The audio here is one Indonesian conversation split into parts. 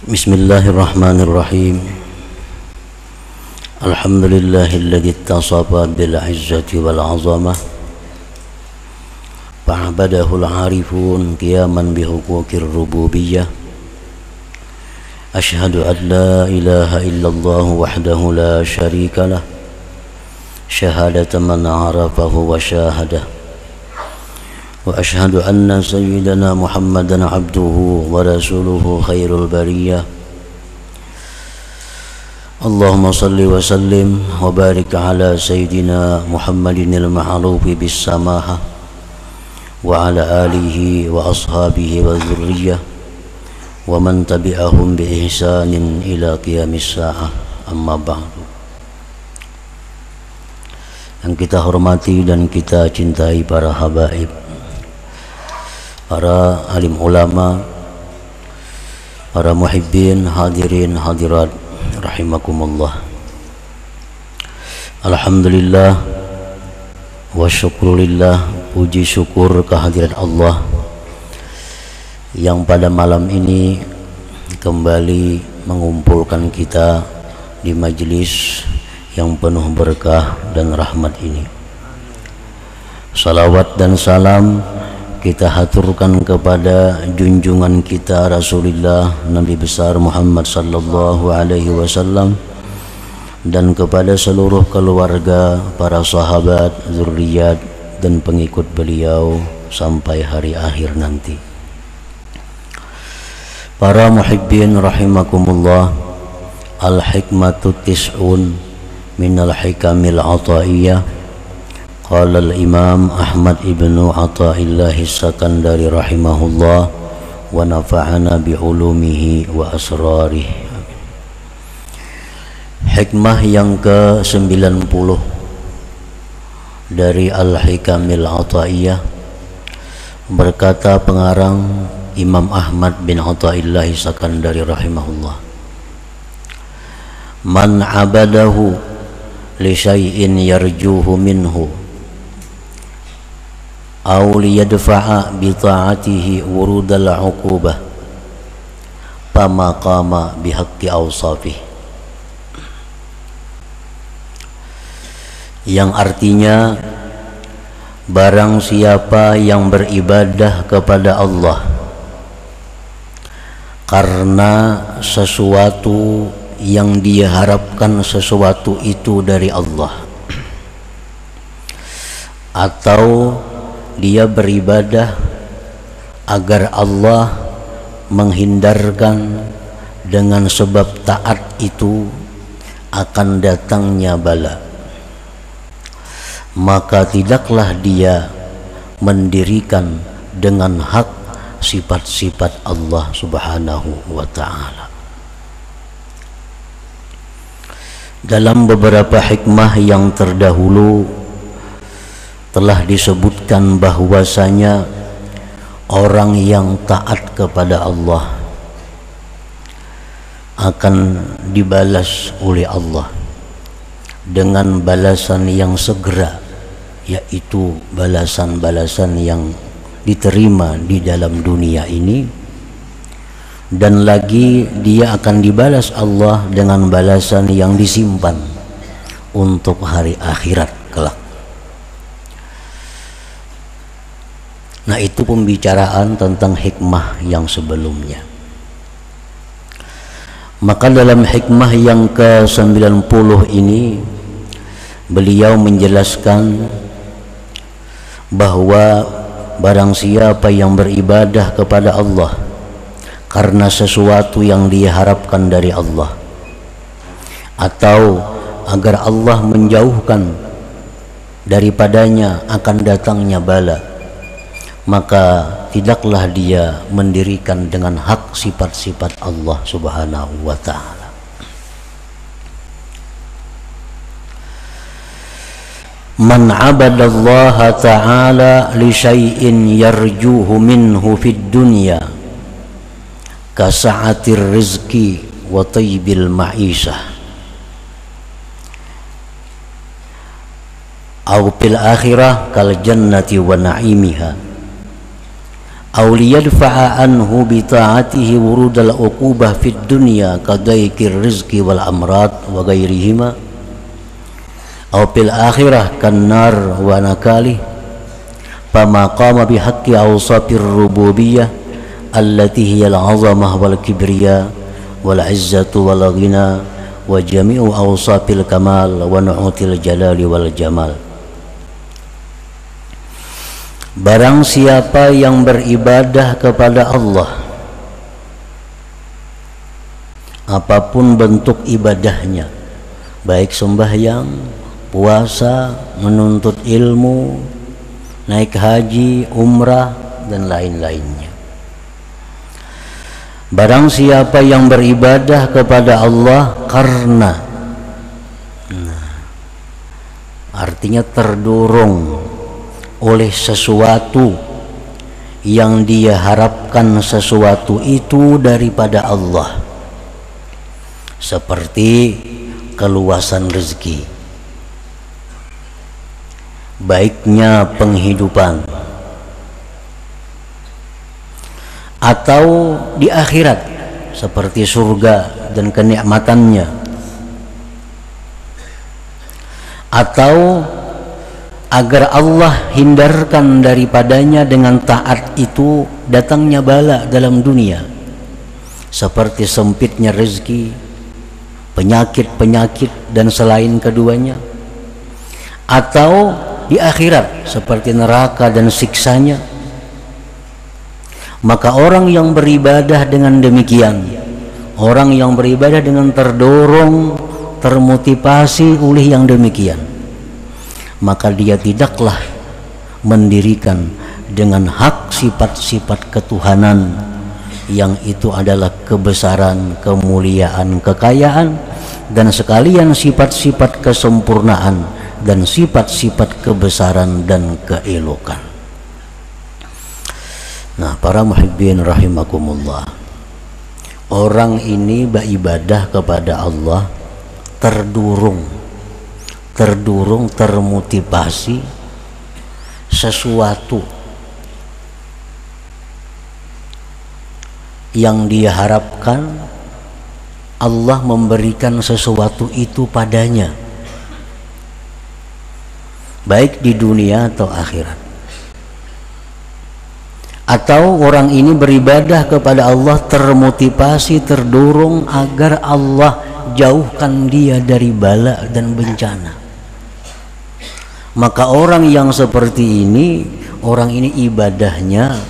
Bismillahirrahmanirrahim. Alhamdulillahilladzi ittasafa bil izzati wal 'azamah fa'abadahu al-'arifun qiyaman bi huquqir rububiyyah. Asyhadu an la ilaha illallah wahdahu la syarika lah syahadatan man 'arafahu wa syahadah. Wa asyhadu anna sayyidana Muhammadan 'abduhu wa rasuluhu khairul bariyah. Allahumma salli wa sallim wa barik ala sayyidina Muhammadinil ma'rufi bis samaha wa ala alihi wa ashabihi wa dzurriyyah wa man tabi'ahum bi ihsanin ila qiyamis sa'ah. Amma ba'du. Yang kita hormati dan kita cintai para habaib, para alim ulama, para muhibbin, hadirin hadirat rahimakumullah. Alhamdulillah wa syukrulillah, puji syukur kehadirat Allah yang pada malam ini kembali mengumpulkan kita di majelis yang penuh berkah dan rahmat ini. Salawat dan salam kita haturkan kepada junjungan kita Rasulullah Nabi besar Muhammad sallallahu alaihi wasallam dan kepada seluruh keluarga, para sahabat, zuriat dan pengikut beliau sampai hari akhir nanti. Para muhibbin rahimakumullah, al-hikmatu tis'un minal hikamil ataiyah. Qala al-Imam Ahmad ibnu Athaillah As-Sakandari rahimahullah wa nafa'ana bi'ulumihi wa asrarih. Hikmah yang ke-90 dari Al-Hikamil Athaiyah, berkata pengarang Imam Ahmad bin Athaillah As-Sakandari rahimahullah, man abadahu li syai'in yarjuhu minhu aw liyadfa'a bi ta'atihi wurudal 'uqubah fama qama bi haqqi awsafih. Yang artinya, barang siapa yang beribadah kepada Allah karena sesuatu yang dia harapkan sesuatu itu dari Allah, atau dia beribadah agar Allah menghindarkan dengan sebab taat itu akan datangnya bala, maka tidaklah dia mendirikan dengan hak sifat-sifat Allah subhanahu wa ta'ala. Dalam beberapa hikmah yang terdahulu telah disebutkan bahwasanya orang yang taat kepada Allah akan dibalas oleh Allah dengan balasan yang segera, yaitu balasan-balasan yang diterima di dalam dunia ini, dan lagi dia akan dibalas Allah dengan balasan yang disimpan untuk hari akhirat kelak. Nah, itu pembicaraan tentang hikmah yang sebelumnya. Maka dalam hikmah yang ke-90 ini beliau menjelaskan bahwa barang siapa yang beribadah kepada Allah karena sesuatu yang dia harapkan dari Allah, atau agar Allah menjauhkan daripadanya akan datangnya bala, maka tidaklah dia mendirikan dengan hak sifat-sifat Allah subhanahu wa ta'ala. Man abadallaha ta'ala li syai'in yarjuhu minhu fid dunya kasa'atir rizki wa tayyibil ma'isah aw fil akhirah kal jannati wa na'imiha aw liyadfa'a anhu bi ta'atihi wurudal uqubah fid dunya kadaikir rizqi wal amrad wa ghairihima aw fil akhirah kannar wa nakali fama qama bihaqqi awsafir rububiyyah allati hiya al-'azamah wal kibriya wal 'izzatu wal ghina wa jami'u awsafil kamal wa nu'util jalali wal jamal. Barang siapa yang beribadah kepada Allah, apapun bentuk ibadahnya, baik sembahyang, puasa, menuntut ilmu, naik haji, umrah, dan lain-lainnya. Barang siapa yang beribadah kepada Allah karena, artinya terdorong oleh sesuatu yang dia harapkan sesuatu itu daripada Allah, seperti keluasan rezeki, baiknya penghidupan, atau di akhirat seperti surga dan kenikmatannya, atau agar Allah hindarkan daripadanya dengan taat itu datangnya bala dalam dunia, seperti sempitnya rezeki, penyakit-penyakit dan selain keduanya, atau di akhirat seperti neraka dan siksanya. Maka orang yang beribadah dengan demikian, orang yang beribadah dengan terdorong, termotivasi oleh yang demikian, maka dia tidaklah mendirikan dengan hak sifat-sifat ketuhanan yang itu adalah kebesaran, kemuliaan, kekayaan, dan sekalian sifat-sifat kesempurnaan dan sifat-sifat kebesaran dan keelokan. Nah, para muhibbin rahimakumullah, orang ini beribadah kepada Allah terdorong, termotivasi sesuatu yang dia harapkan Allah memberikan sesuatu itu padanya, baik di dunia atau akhirat. Atau orang ini beribadah kepada Allah termotivasi, terdorong agar Allah jauhkan dia dari bala dan bencana. Maka orang yang seperti ini, orang ini ibadahnya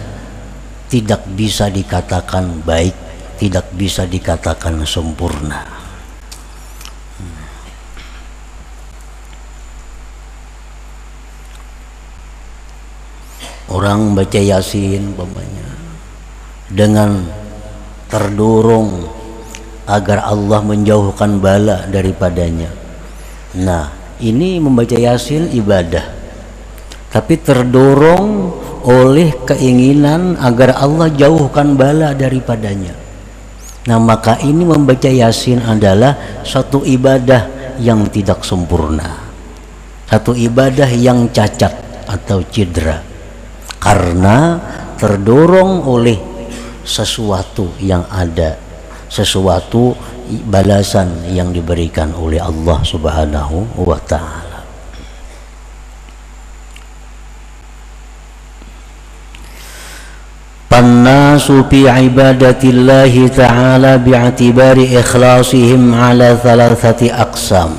tidak bisa dikatakan baik, tidak bisa dikatakan sempurna. Orang baca Yasin umpamanya dengan terdorong agar Allah menjauhkan bala daripadanya. Nah, ini membaca Yasin ibadah, tapi terdorong oleh keinginan agar Allah jauhkan bala daripadanya. Nah, maka ini membaca Yasin adalah satu ibadah yang tidak sempurna, satu ibadah yang cacat atau cedera, karena terdorong oleh sesuatu yang ada, sesuatu balasan yang diberikan oleh Allah Subhanahu wa ta'ala. Pannasu fi ibadatillahi ta'ala bi'atibari ikhlasihim ala thalathati aqsam.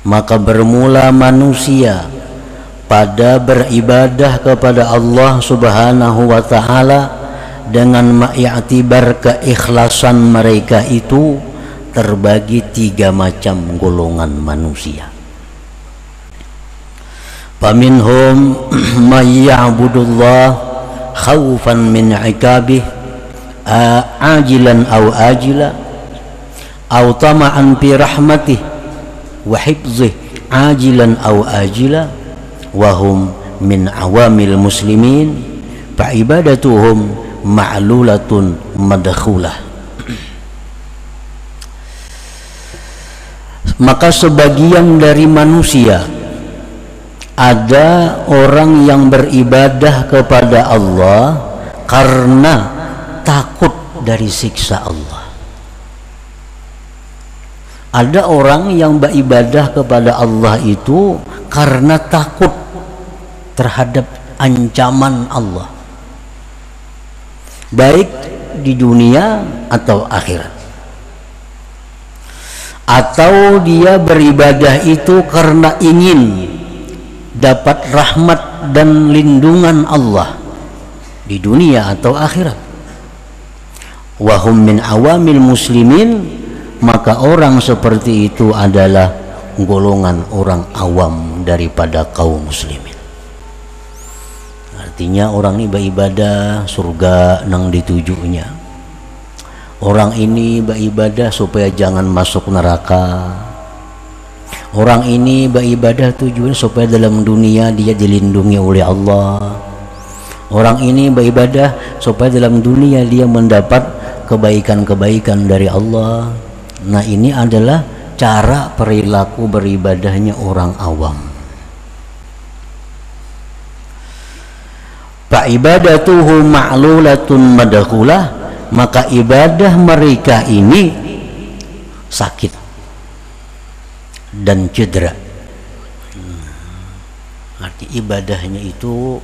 Maka bermula manusia pada beribadah kepada Allah Subhanahu wa ta'ala dengan mengiktibar keikhlasan mereka itu terbagi 3 macam golongan manusia. Faminhum may ya'budullah khaufan min 'iqabih ajilan aw ajila aw tama'an fi rahmatih wa hifzih ajilan aw ajila wa hum min awamil muslimin fa ibadatuhum ma'lulatun madkhulah. Maka sebagian dari manusia ada orang yang beribadah kepada Allah karena takut dari siksa Allah. Ada orang yang beribadah kepada Allah itu karena takut terhadap ancaman Allah, baik di dunia atau akhirat. Atau dia beribadah itu karena ingin dapat rahmat dan lindungan Allah di dunia atau akhirat. Wahum min awamil muslimin, maka orang seperti itu adalah golongan orang awam daripada kaum muslimin. Artinya orang ini beribadah surga nang ditujunya. Orang ini beribadah supaya jangan masuk neraka. Orang ini beribadah tujuan supaya dalam dunia dia dilindungi oleh Allah. Orang ini beribadah supaya dalam dunia dia mendapat kebaikan-kebaikan dari Allah. Nah, ini adalah cara perilaku beribadahnya orang awam. Fa ibadatuhu ma'lulatun madakhulah, maka ibadah mereka ini sakit dan cedera. Arti ibadahnya itu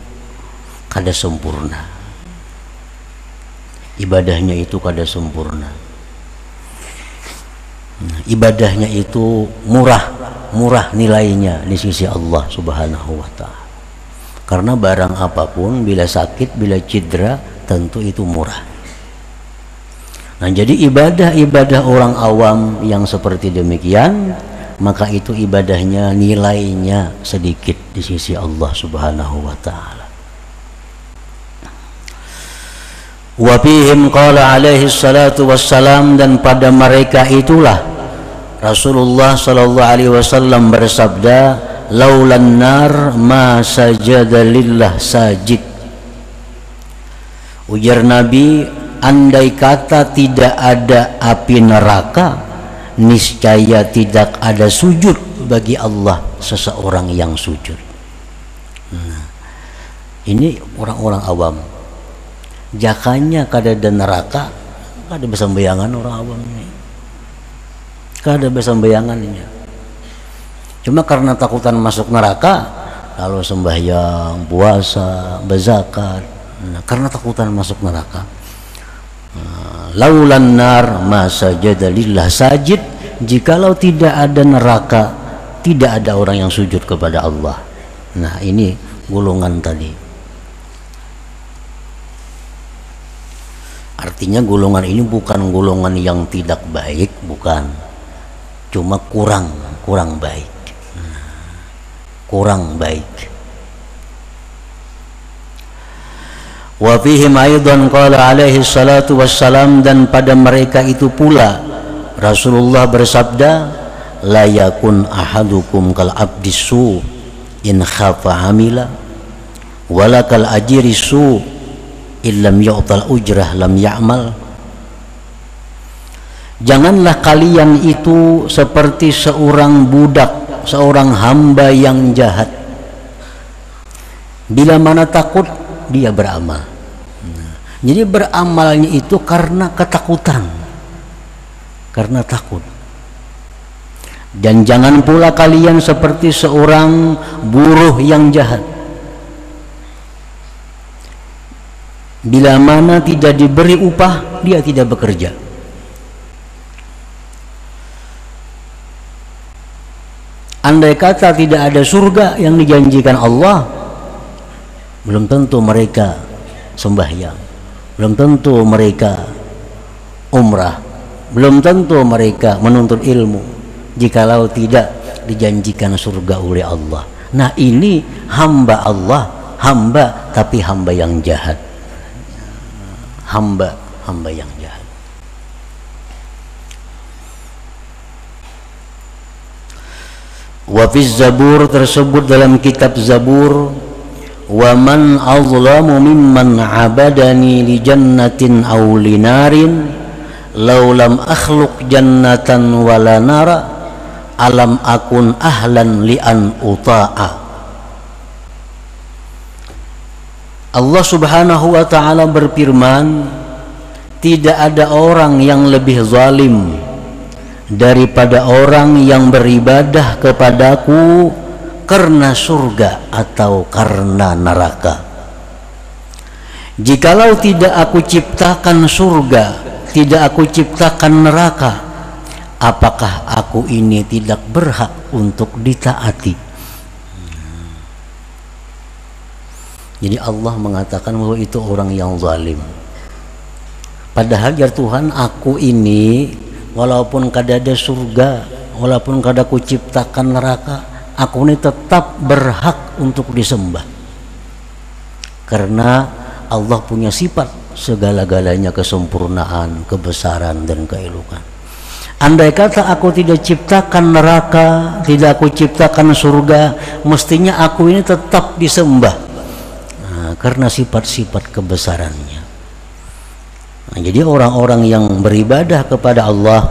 kada sempurna. Ibadahnya itu kada sempurna. Ibadahnya itu murah nilainya di sisi Allah Subhanahu wa ta'ala. Karena barang apapun bila sakit, bila cedera, tentu itu murah. Nah, jadi ibadah orang awam yang seperti demikian, maka itu ibadahnya nilainya sedikit di sisi Allah Subhanahu wa ta'ala. Wa fihim qala alaihi salatu wassalam, dan pada mereka itulah Rasulullah sallallahu alaihi wasallam bersabda, laulan nar ma sajada lillah sajid. Ujar Nabi, andai kata tidak ada api neraka, niscaya tidak ada sujud bagi Allah seseorang yang sujud. Nah, ini orang-orang awam. Jakanya kada ada neraka, kada bisa bayangan orang awam ini. Kada bisa bayangannya. Cuma karena takutan masuk neraka, lalu sembahyang, puasa, berzakat. Nah, karena takutan masuk neraka. Laulan nar ma sajada lillah sajid, jikalau tidak ada neraka, tidak ada orang yang sujud kepada Allah. Nah, ini golongan tadi. Artinya golongan ini bukan golongan yang tidak baik, bukan, cuma kurang baik, kurang baik. Wa fihim aidan qala alaihi salatu wassalam, dan pada mereka itu pula Rasulullah bersabda, la yakun ahadukum kal abdisu in khafa amila wala kal ajirisu illam yu'tal ujrah lam ya'mal. Janganlah kalian itu seperti seorang budak, seorang hamba yang jahat. Bila mana takut, dia beramal. Jadi beramalnya itu karena ketakutan, karena takut. Dan jangan pula kalian seperti seorang buruh yang jahat. Bila mana tidak diberi upah, dia tidak bekerja. Andai kata tidak ada surga yang dijanjikan Allah, belum tentu mereka sembahyang, belum tentu mereka umrah, belum tentu mereka menuntut ilmu, jikalau tidak dijanjikan surga oleh Allah. Nah, ini hamba Allah, hamba tapi hamba yang jahat, hamba yang jahat. Wa fi Zabur, tersebut dalam kitab Zabur, wa man azlamu mimman abadani li jannatin aw li narin law lam akhluq jannatan wala nara alam akun ahlan li an uta'a. Allah Subhanahu wa ta'ala berfirman, tidak ada orang yang lebih zalim daripada orang yang beribadah kepadaku karena surga atau karena neraka. Jikalau tidak aku ciptakan surga, tidak aku ciptakan neraka, apakah aku ini tidak berhak untuk ditaati? Jadi Allah mengatakan bahwa itu orang yang zalim. Padahal ya Tuhan, aku ini walaupun kada ada surga, walaupun kada aku ciptakan neraka, aku ini tetap berhak untuk disembah. Karena Allah punya sifat segala-galanya kesempurnaan, kebesaran dan keelokan. Andai kata aku tidak ciptakan neraka, tidak aku ciptakan surga, mestinya aku ini tetap disembah. Nah, karena sifat-sifat kebesarannya. Nah, jadi orang-orang yang beribadah kepada Allah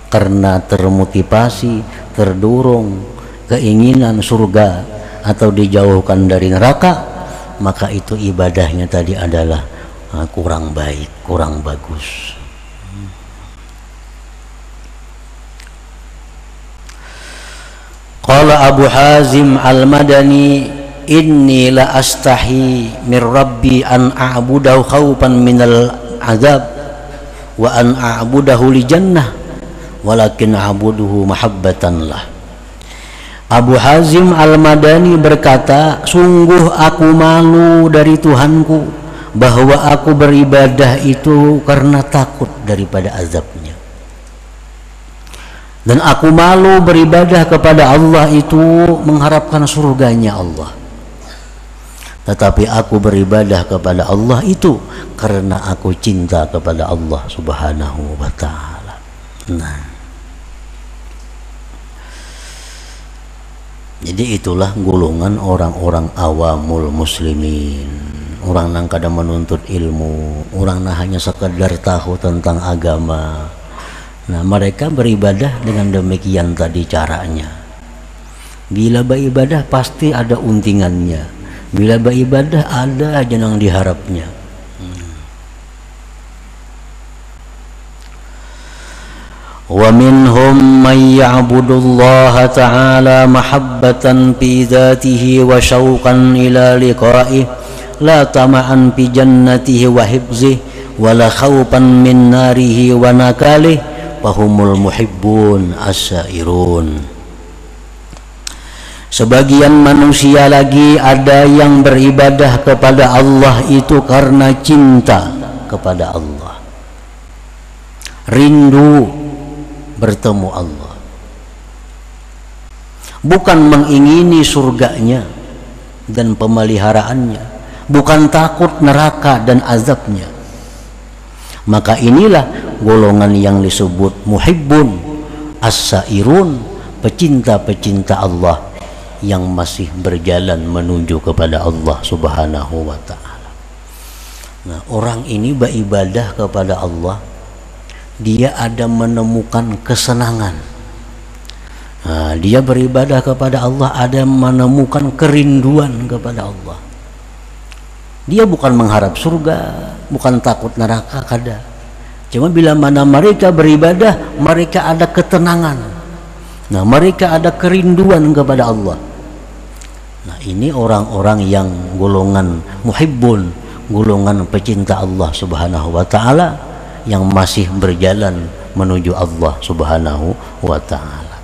karena termotivasi, terdorong keinginan surga atau dijauhkan dari neraka, maka itu ibadahnya tadi adalah kurang baik, kurang bagus. Qala Abu Hazim Al-Madani, inni la astahi min rabbi an a'budahu khawfan minal azab wa an a'budahu li jannah walakin a'buduhu mahabbatan lah. Abu Hazim Al-Madani berkata, sungguh aku malu dari Tuhanku bahwa aku beribadah itu karena takut daripada azabnya, dan aku malu beribadah kepada Allah itu mengharapkan surganya Allah. Tetapi aku beribadah kepada Allah itu karena aku cinta kepada Allah Subhanahu wa ta'ala. Nah, jadi itulah golongan orang-orang awamul muslimin, orang yang kada menuntut ilmu, orang yang hanya sekedar tahu tentang agama. Nah, mereka beribadah dengan demikian tadi caranya. Bila beribadah pasti ada untingannya. Bila beribadah ada aja yang diharapnya. Wa minhum man ya'budullaha ta'ala mahabbatan fi dzatihi wa syauqan ila liqa'ihi la tama'an fi jannatihi wa hifzihi wa la khawfan min narihi wa nakalihi fahumul muhibbun as-sairun. Sebagian manusia lagi ada yang beribadah kepada Allah itu karena cinta kepada Allah, rindu bertemu Allah, bukan mengingini surganya dan pemeliharaannya, bukan takut neraka dan azabnya. Maka inilah golongan yang disebut muhibbun as-sairun, pecinta-pecinta Allah yang masih berjalan menuju kepada Allah Subhanahu wa ta'ala. Nah, orang ini beribadah kepada Allah, dia ada menemukan kesenangan. Nah, dia beribadah kepada Allah ada menemukan kerinduan kepada Allah. Dia bukan mengharap surga, bukan takut neraka, kada. Cuma bila mana mereka beribadah, mereka ada ketenangan. Nah, mereka ada kerinduan kepada Allah. Nah, ini orang-orang yang golongan muhibbun, golongan pecinta Allah Subhanahu wa ta'ala yang masih berjalan menuju Allah Subhanahu wa ta'ala.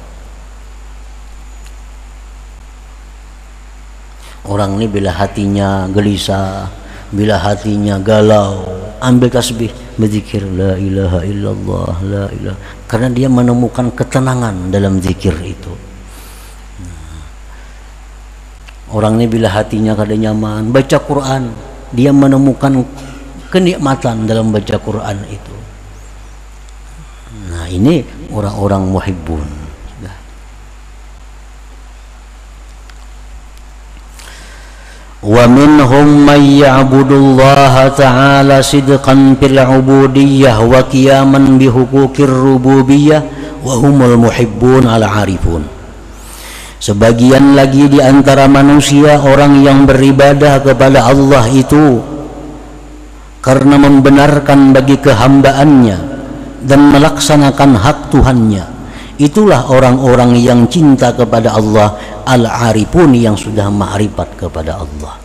Orang ini bila hatinya gelisah, bila hatinya galau, ambil tasbih, berzikir la ilaha illallah, la ilaha, karena dia menemukan ketenangan dalam zikir itu. Orang ini bila hatinya kada nyaman, baca Quran, dia menemukan kenikmatan dalam baca Quran itu. Nah, ini orang-orang muhibbun. Wa minhum man ya'budullaha ta'ala sidqan fil 'ubudiyyah wa qiyaman bi huquqir rububiyyah wa humul muhibbun al 'arifun. Sebagian lagi di antara manusia orang yang beribadah kepada Allah itu karena membenarkan bagi kehambaannya dan melaksanakan hak Tuhannya. Itulah orang-orang yang cinta kepada Allah, al-arifun, yang sudah ma'rifat kepada Allah.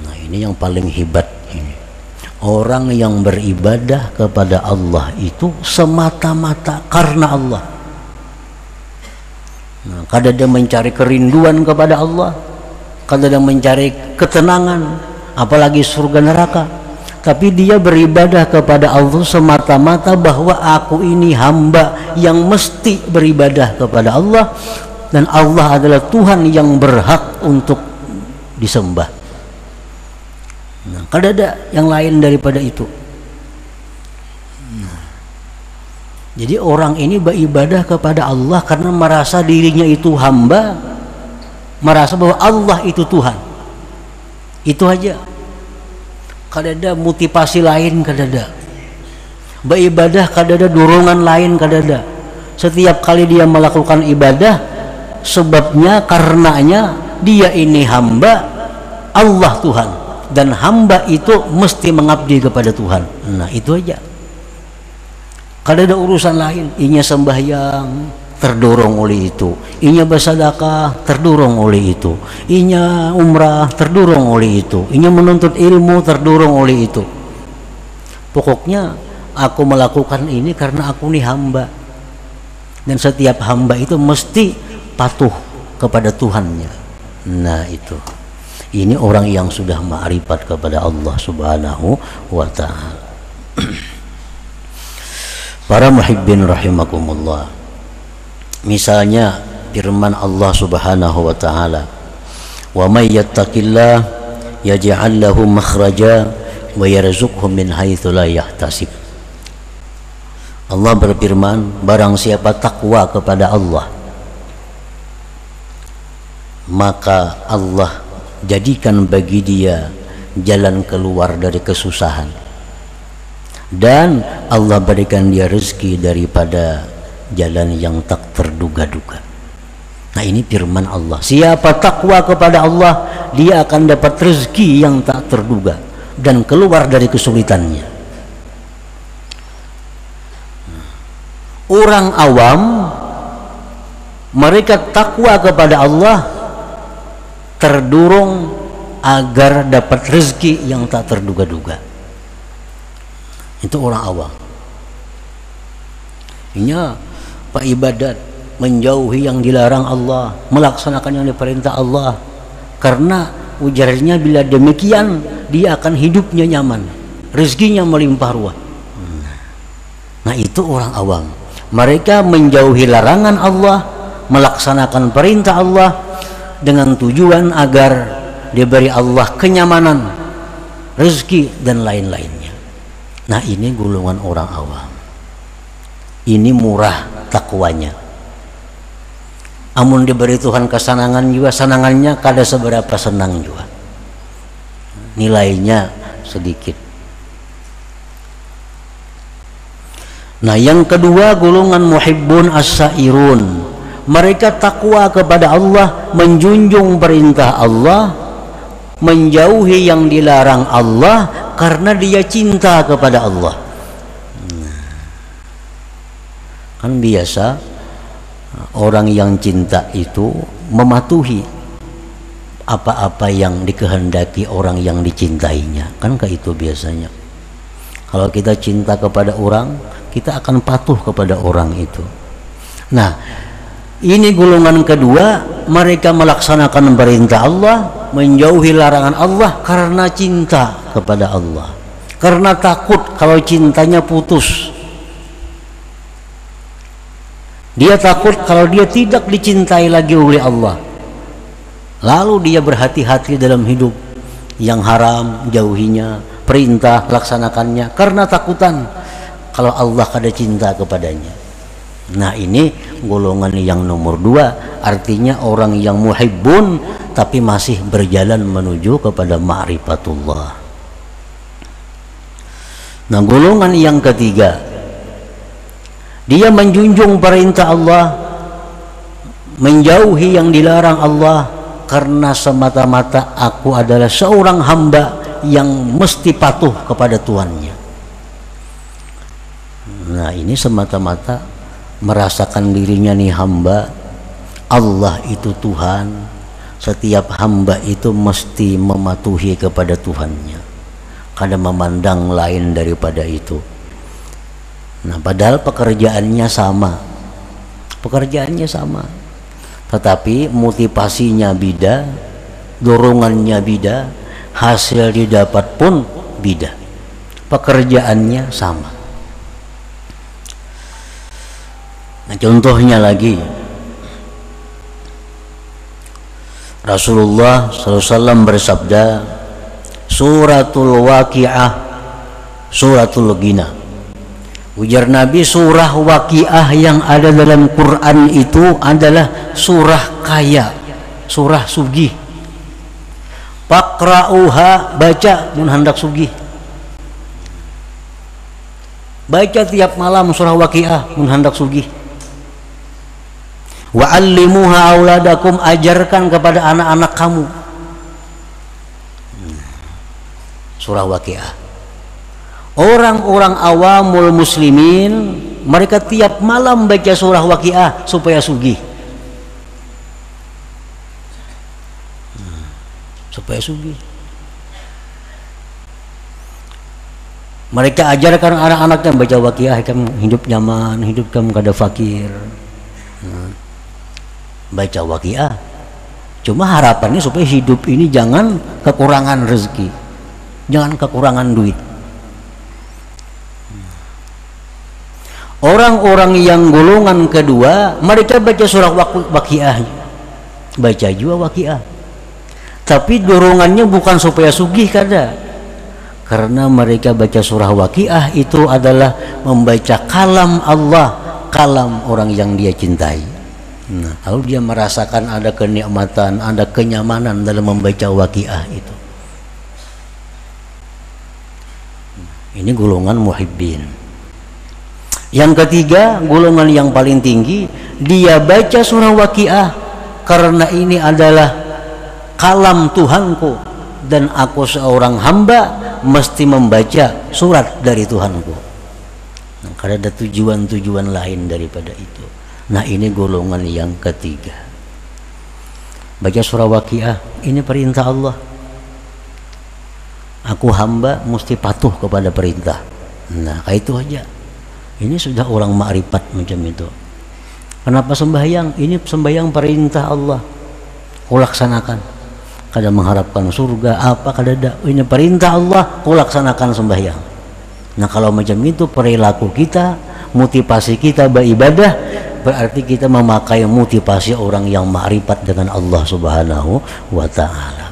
Nah, ini yang paling hebat ini. Orang yang beribadah kepada Allah itu semata-mata karena Allah. Nah, kadang dia mencari kerinduan kepada Allah, kadang mencari ketenangan, apalagi surga neraka. Tapi dia beribadah kepada Allah semata-mata bahwa aku ini hamba yang mesti beribadah kepada Allah, dan Allah adalah Tuhan yang berhak untuk disembah. Nah, kada ada yang lain daripada itu. Jadi orang ini beribadah kepada Allah karena merasa dirinya itu hamba, merasa bahwa Allah itu Tuhan. Itu aja. Kada ada motivasi lain, kada ada. Beribadah kada ada dorongan lain, kada ada. Setiap kali dia melakukan ibadah, sebabnya karenanya dia ini hamba, Allah Tuhan, dan hamba itu mesti mengabdi kepada Tuhan. Nah, itu aja. Kada ada urusan lain. Inya sembahyang, terdorong oleh itu. Inya bersedekah, terdorong oleh itu. Inya umrah, terdorong oleh itu. Inya menuntut ilmu, terdorong oleh itu. Pokoknya aku melakukan ini karena aku ini hamba, dan setiap hamba itu mesti patuh kepada Tuhannya. Nah, itu. Ini orang yang sudah ma'rifat kepada Allah Subhanahu wa ta'ala. Para muhibbin rahimakumullah, misalnya firman Allah Subhanahu wa ta'ala, wa may yattaqillah yaj'al lahu makhraja wa yarzuqhu min haitsu la yahtasib. Allah berfirman, barang siapa takwa kepada Allah, maka Allah jadikan bagi dia jalan keluar dari kesusahan, dan Allah berikan dia rezeki daripada jalan yang tak terduga-duga. Nah, ini firman Allah. Siapa takwa kepada Allah, dia akan dapat rezeki yang tak terduga dan keluar dari kesulitannya. Orang awam, mereka takwa kepada Allah terdorong agar dapat rezeki yang tak terduga-duga. Itu orang awam. Inya pak ibadat, menjauhi yang dilarang Allah, melaksanakan yang diperintah Allah, karena ujarnya bila demikian dia akan hidupnya nyaman, rezekinya melimpah ruah. Nah, itu orang awam. Mereka menjauhi larangan Allah, melaksanakan perintah Allah dengan tujuan agar diberi Allah kenyamanan, rezeki, dan lain-lainnya. Nah, ini golongan orang awam. Ini murah takwanya. Amun diberi Tuhan kesenangan juga, senangannya kada seberapa senang juga. Nilainya sedikit. Nah, yang kedua golongan muhibbun as-sairun. Mereka takwa kepada Allah, menjunjung perintah Allah, menjauhi yang dilarang Allah karena dia cinta kepada Allah. Kan biasa orang yang cinta itu mematuhi apa-apa yang dikehendaki orang yang dicintainya. Kan kayak itu biasanya. Kalau kita cinta kepada orang, kita akan patuh kepada orang itu. Nah, ini golongan kedua, mereka melaksanakan perintah Allah, menjauhi larangan Allah karena cinta kepada Allah, karena takut kalau cintanya putus. Dia takut kalau dia tidak dicintai lagi oleh Allah, lalu dia berhati-hati dalam hidup. Yang haram jauhinya, perintah laksanakannya, karena takutan kalau Allah kada cinta kepadanya. Nah, ini golongan yang nomor dua, artinya orang yang muhibbun tapi masih berjalan menuju kepada ma'rifatullah. Nah, golongan yang ketiga, dia menjunjung perintah Allah, menjauhi yang dilarang Allah karena semata-mata aku adalah seorang hamba yang mesti patuh kepada Tuhannya. Nah, ini semata-mata merasakan dirinya nih hamba, Allah itu Tuhan. Setiap hamba itu mesti mematuhi kepada Tuhannya, kada memandang lain daripada itu. Nah, padahal pekerjaannya sama, tetapi motivasinya beda, dorongannya beda, hasil didapat pun beda. Pekerjaannya sama. Nah, contohnya lagi, Rasulullah SAW bersabda, suratul waqi'ah, suratul ghina. Ujar Nabi, surah waqi'ah yang ada dalam Quran itu adalah surah kaya, surah sugih. Faqra'uha, baca mun hendak sugih. Baca tiap malam surah waqi'ah mun hendak sugih. Wa'allimuha auladakum, ajarkan kepada anak-anak kamu. Surah waqi'ah. Orang-orang awamul muslimin, mereka tiap malam baca surah waqi'ah supaya sugih. Supaya sugih. Mereka ajarkan anak-anaknya baca waqi'ah, kamu hidup nyaman, hidup kamu kada fakir. Baca waqi'ah. Cuma harapannya supaya hidup ini jangan kekurangan rezeki, jangan kekurangan duit. Orang-orang yang golongan kedua, mereka baca surah waqi'ah, baca juga waqi'ah, tapi dorongannya bukan supaya sugih kada, karena mereka baca surah waqi'ah itu adalah membaca kalam Allah, kalam orang yang dia cintai. Nah, lalu dia merasakan ada kenikmatan, ada kenyamanan dalam membaca waqi'ah itu. Ini golongan muhibbin. Yang ketiga, golongan yang paling tinggi, dia baca surah waqi'ah karena ini adalah kalam Tuhanku dan aku seorang hamba mesti membaca surat dari Tuhanku. Nah, karena ada tujuan-tujuan lain daripada itu. Nah, ini golongan yang ketiga. Baca surah waqi'ah, ini perintah Allah. Aku hamba mesti patuh kepada perintah. Nah, kayak itu aja. Ini sudah orang ma'rifat macam itu. Kenapa sembahyang? Ini sembahyang perintah Allah, kau laksanakan. Kada mengharapkan surga apa kada ada. Ini perintah Allah, kau laksanakan sembahyang. Nah, kalau macam itu perilaku kita, motivasi kita beribadah, berarti kita memakai motivasi orang yang ma'rifat dengan Allah Subhanahu wa ta'ala.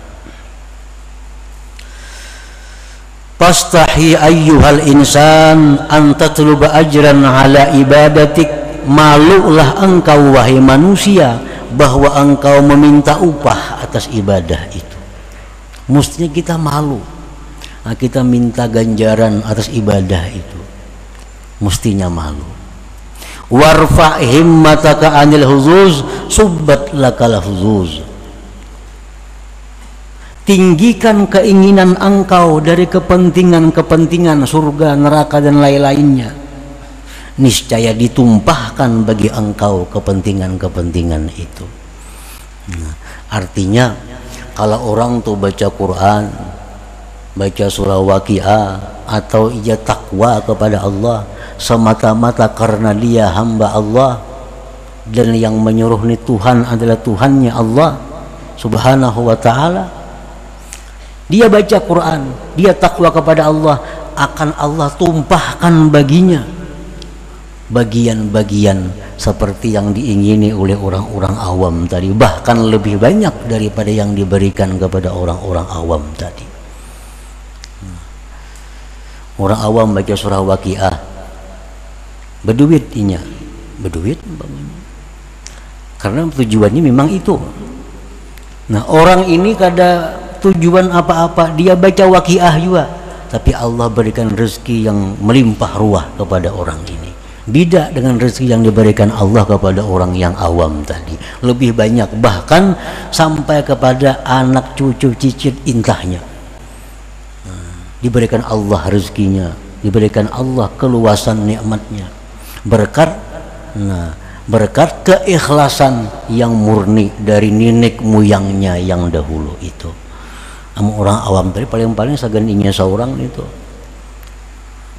Fastahi ayyuhal insan an tatluba ajran ala ibadatik, malulah engkau wahai manusia bahwa engkau meminta upah atas ibadah itu. Mestinya kita malu. Nah, kita minta ganjaran atas ibadah itu, mestinya malu. Warfa himmataka anil huzuz subbat lakal huzuz. Tinggikan keinginan engkau dari kepentingan-kepentingan surga, neraka dan lain-lainnya. Niscaya ditumpahkan bagi engkau kepentingan-kepentingan itu. Nah, artinya kalau orang tuh baca Quran, baca surah waqi'ah, atau ia takwa kepada Allah semata-mata karena dia hamba Allah dan yang menyuruh ni Tuhan adalah Tuhannya Allah Subhanahu wa ta'ala, dia baca Quran, dia takwa kepada Allah, akan Allah tumpahkan baginya bagian-bagian seperti yang diingini oleh orang-orang awam tadi, bahkan lebih banyak daripada yang diberikan kepada orang-orang awam tadi. Orang awam baca surah waqi'ah, berduit inya, berduit karena tujuannya memang itu. Nah, orang ini kada tujuan apa-apa, dia baca waqi'ah juga, tapi Allah berikan rezeki yang melimpah ruah kepada orang ini. Beda dengan rezeki yang diberikan Allah kepada orang yang awam tadi, lebih banyak, bahkan sampai kepada anak cucu cicit intahnya. Diberikan Allah rezekinya, diberikan Allah keluasan nikmatnya, berkat berkat keikhlasan yang murni dari nenek moyangnya yang dahulu itu. Orang awam tadi paling-paling saganinya seorang itu,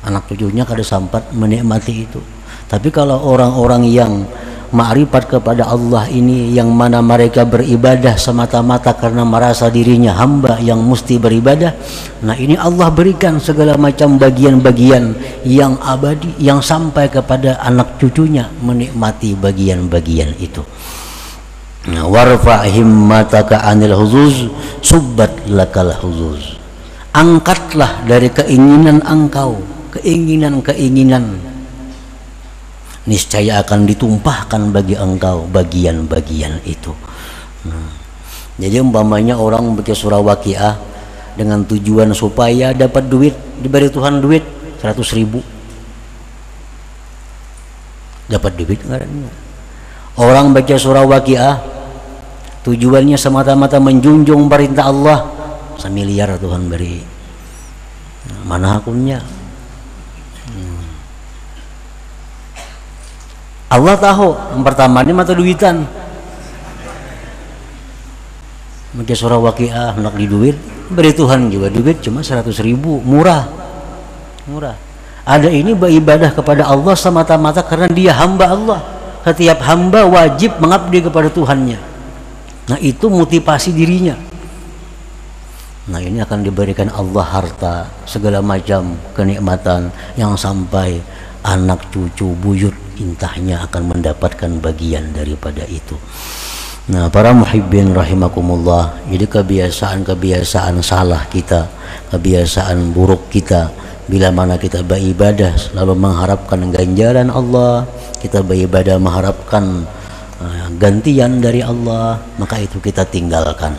anak cucunya kada sampat menikmati itu. Tapi kalau orang-orang yang ma'rifat kepada Allah ini, yang mana mereka beribadah semata-mata karena merasa dirinya hamba yang mesti beribadah, nah ini Allah berikan segala macam bagian-bagian yang abadi, yang sampai kepada anak cucunya menikmati bagian-bagian itu. Nah, warfa' himmataka 'anil huzuz subbat lakal huzuz. Angkatlah dari keinginan engkau, keinginan-keinginan, niscaya akan ditumpahkan bagi engkau bagian-bagian itu. Jadi umpamanya orang baca surah Waqiah dengan tujuan supaya dapat duit, diberi Tuhan duit 100.000, dapat duit enggak? Orang baca surah Waqiah tujuannya semata-mata menjunjung perintah Allah, 1 miliar Tuhan beri, mana akunnya? Allah tahu yang pertama ini mata duitan. Baca surah Waqiah nak di duit, beri Tuhan juga duit cuma 100.000, murah. Ada ini beribadah kepada Allah semata-mata karena dia hamba Allah. Setiap hamba wajib mengabdi kepada Tuhannya. Nah itu motivasi dirinya. Nah ini akan diberikan Allah harta, segala macam kenikmatan yang sampai anak cucu buyut intahnya akan mendapatkan bagian daripada itu. Nah para muhibbin rahimakumullah, jadi kebiasaan-kebiasaan salah kita, kebiasaan buruk kita, bila mana kita beribadah selalu mengharapkan ganjaran Allah, kita beribadah mengharapkan gantian dari Allah, maka itu kita tinggalkan.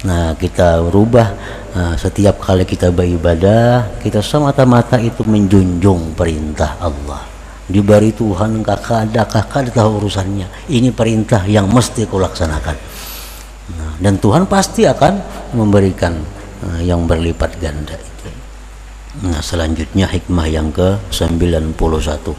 Nah kita rubah, setiap kali kita beribadah kita semata-mata itu menjunjung perintah Allah. Diberi Tuhan kakak ada tahu urusannya, ini perintah yang mesti kau laksanakan. Dan Tuhan pasti akan memberikan yang berlipat ganda itu. Nah selanjutnya hikmah yang ke-91.